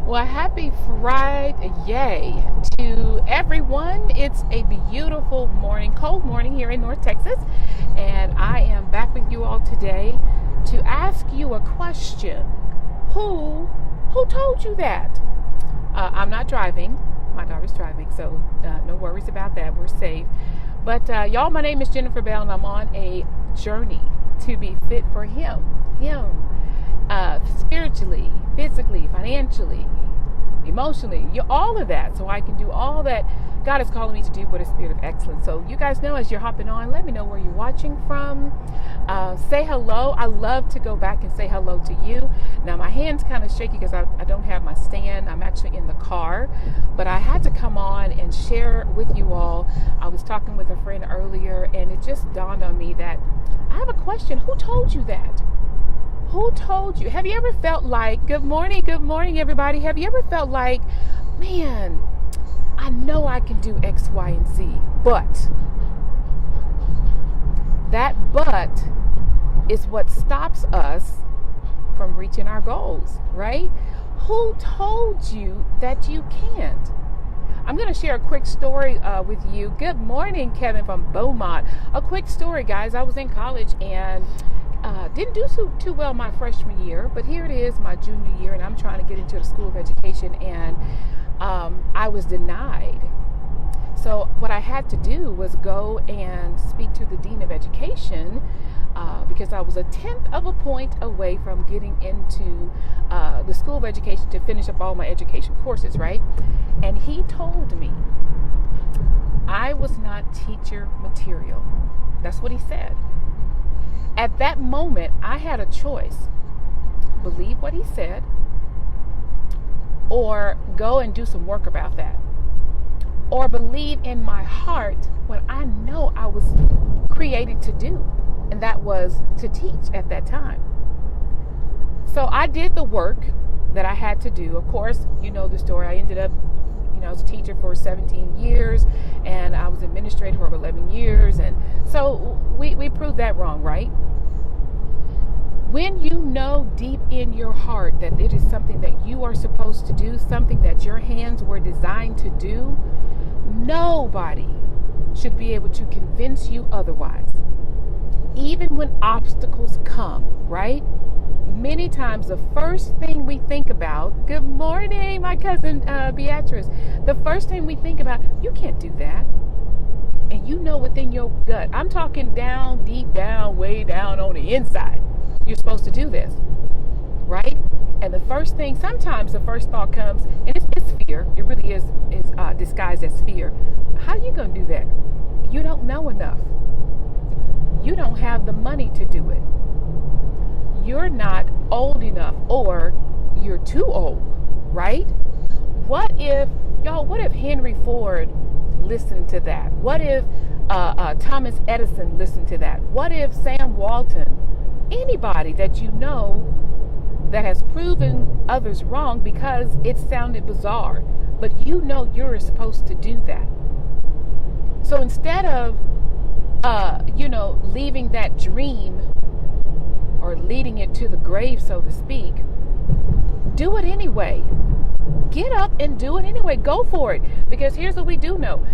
Well, happy Friday to everyone. It's a beautiful morning, cold morning here in North Texas, and I am back with you all today to ask you a question. Who told you that? I'm not driving. My daughter's driving, so no worries about that. We're safe. But y'all, my name is Jennifer Bell, and I'm on a journey to be fit for Him. Spiritually, physically, financially, emotionally, all of that, so I can do all that God is calling me to do with a spirit of excellence. So you guys know, as you're hopping on, let me know where you're watching from. Say hello. I love to go back and say hello to you. Now my hand's kind of shaky because I don't have my stand. I'm actually in the car, but I had to come on and share with you all. I was talking with a friend earlier, and it just dawned on me that I have a question. Who told you that? Who told you? Have you ever felt like, good morning, everybody. Have you ever felt like, man, I know I can do X, Y, and Z, but that but is what stops us from reaching our goals, right? Who told you that you can't? I'm going to share a quick story with you. Good morning, Kevin from Beaumont. A quick story, guys. I was in college and didn't do too well my freshman year, but here it is, my junior year, and I'm trying to get into the School of Education, and I was denied. So what I had to do was go and speak to the Dean of Education because I was a tenth of a point away from getting into the School of Education to finish up all my education courses, right? And he told me I was not teacher material. That's what he said. At that moment, I had a choice: believe what he said or go and do some work about that, or believe in my heart what I know I was created to do, and that was to teach at that time. So I did the work that I had to do. Of course, you know the story. I ended up, I was a teacher for 17 years, and I was administrator for 11 years, and so we proved that wrong, right? When you know deep in your heart that it is something that you are supposed to do, something that your hands were designed to do, nobody should be able to convince you otherwise. Even when obstacles come, right? Many times the first thing we think about, good morning, my cousin Beatrice, the first thing we think about, you can't do that. And you know within your gut, I'm talking down, deep down, way down on the inside, you're supposed to do this, right? And the first thing, sometimes the first thought comes, and it's fear. It really is disguised as fear. How are you going to do that? You don't know enough. You don't have the money to do it. You're not old enough, or you're too old, right? What if Henry Ford listened to that? What if Thomas Edison listened to that? What if Sam Walton, anybody that you know that has proven others wrong because it sounded bizarre, but you know you're supposed to do that? So instead of leaving that dream or leading it to the grave, so to speak, do it anyway. Get up and do it anyway. Go for it. Because here's what we do know.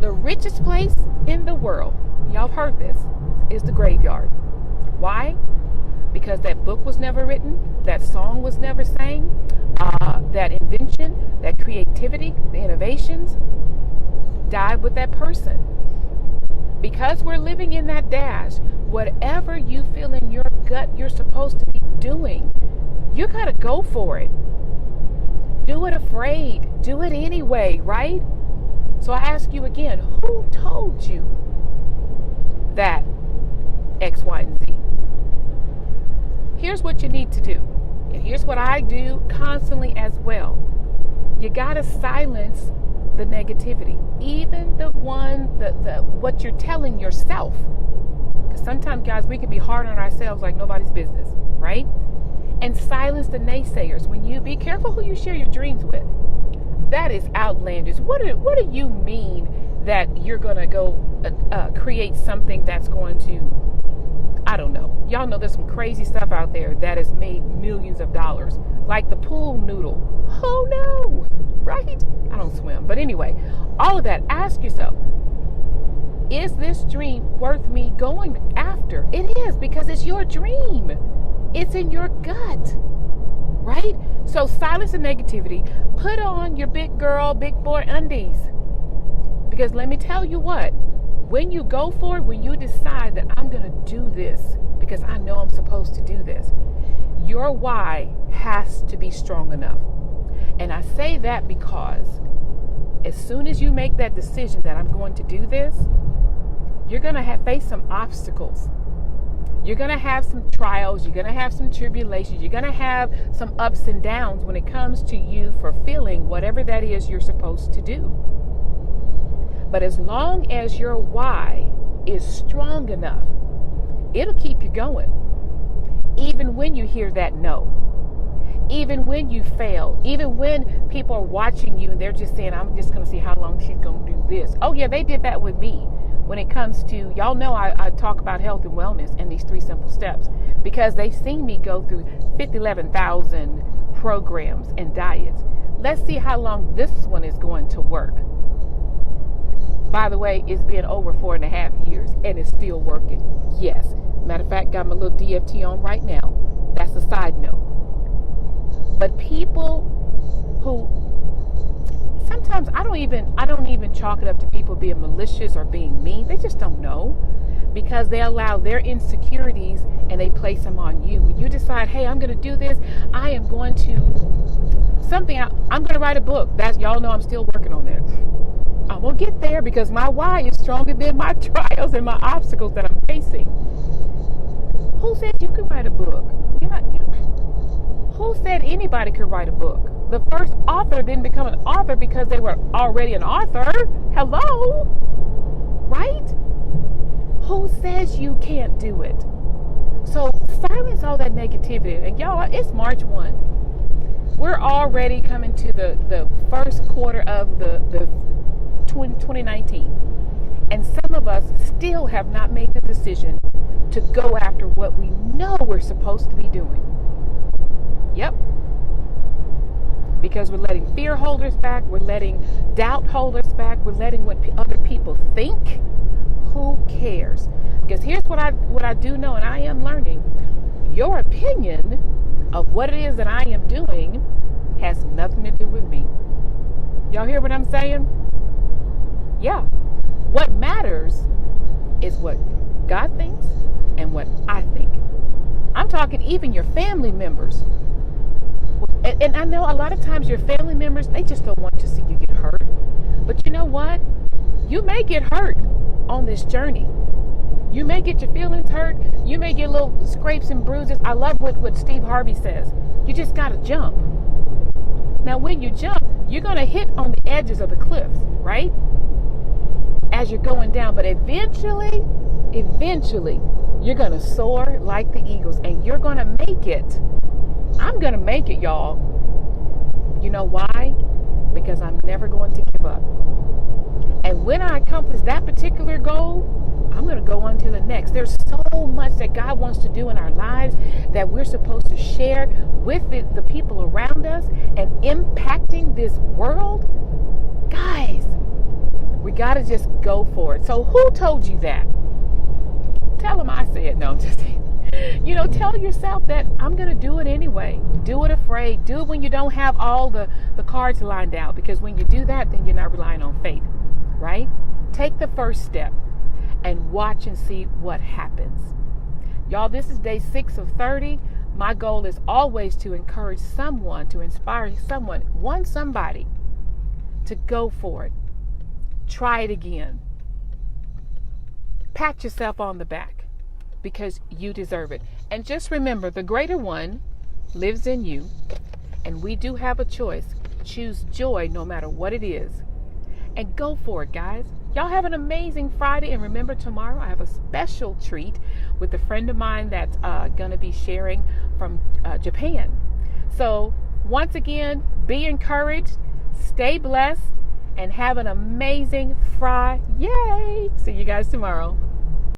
The richest place in the world, y'all have heard this, is the graveyard. Why? Because that book was never written, that song was never sang, that invention, that creativity, the innovations died with that person. Because we're living in that dash, whatever you feel in your gut you're supposed to be doing, you got to go for it. Do it afraid. Do it anyway, right? So I ask you again, who told you that X, Y, and Z? Here's what you need to do. And here's what I do constantly as well. You got to silence the negativity, even the one, the what you're telling yourself. Because sometimes, guys, we can be hard on ourselves like nobody's business, right? And silence the naysayers. When you be careful who you share your dreams with. That is outlandish. What do you mean that you're gonna go create something that's going to, I don't know. Y'all know there's some crazy stuff out there that has made millions of dollars, like the pool noodle. Oh no, right? I don't swim. But anyway, all of that, ask yourself, is this dream worth me going after? It is, because it's your dream. It's in your gut, right? So silence the negativity. Put on your big girl, big boy undies. Because let me tell you what, when you go for it, when you decide that I'm going to do this because I know I'm supposed to do this, your why has to be strong enough. And I say that because as soon as you make that decision that I'm going to do this, you're going to face some obstacles. You're going to have some trials. You're going to have some tribulations. You're going to have some ups and downs when it comes to you fulfilling whatever that is you're supposed to do. But as long as your why is strong enough, it'll keep you going. Even when you hear that no. Even when you fail. Even when people are watching you and they're just saying, I'm just going to see how long she's going to do this. Oh yeah, they did that with me. When it comes to, y'all know I talk about health and wellness and these 3 simple steps because they've seen me go through 11,000 programs and diets. Let's see how long this one is going to work. By the way, it's been over 4.5 years and it's still working. Yes. Matter of fact, got my little DFT on right now. That's a side note. But people who sometimes I don't even chalk it up to people being malicious or being mean. They just don't know because they allow their insecurities and they place them on you. When you decide, hey, I'm going to do this, I'm going to write a book. That's, y'all know I'm still working on that. I'm going to get there because my why is stronger than my trials and my obstacles that I'm facing. Who said you could write a book? Who said anybody could write a book? The first author didn't become an author because they were already an author. Hello? Right? Who says you can't do it? So silence all that negativity. And y'all, it's March 1. We're already coming to the first quarter of the 2019. And some of us still have not made the decision to go after what we know we're supposed to be doing. Yep. Because we're letting fear hold us back. We're letting doubt hold us back. We're letting what other people think. Who cares? Because here's what I do know, and I am learning. Your opinion of what it is that I am doing has nothing to do with me. Y'all hear what I'm saying? Yeah. What matters is what God thinks and what I think. I'm talking even your family members. And I know a lot of times your family members, they just don't want to see you get hurt. But you know what? You may get hurt on this journey. You may get your feelings hurt. You may get little scrapes and bruises. I love what Steve Harvey says. You just got to jump. Now, when you jump, you're going to hit on the edges of the cliffs, right? As you're going down. But eventually, you're going to soar like the eagles. And you're going to make it. I'm going to make it, y'all. You know why? Because I'm never going to give up. And when I accomplish that particular goal, I'm going to go on to the next. There's so much that God wants to do in our lives that we're supposed to share with the people around us and impacting this world. Guys, we got to just go for it. So who told you that? Tell them I said. No, I'm just kidding. Tell yourself that I'm going to do it anyway. Do it afraid. Do it when you don't have all the cards lined out. Because when you do that, then you're not relying on faith, right? Take the first step and watch and see what happens. Y'all, this is day 6 of 30. My goal is always to encourage someone, to inspire someone, somebody to go for it. Try it again. Pat yourself on the back because you deserve it. And just remember, the greater one lives in you, and we do have a choice. Choose joy no matter what it is. And go for it, guys. Y'all have an amazing Friday. And remember, tomorrow I have a special treat with a friend of mine that's going to be sharing from Japan. So once again, be encouraged, stay blessed, and have an amazing Friday. Yay! See you guys tomorrow.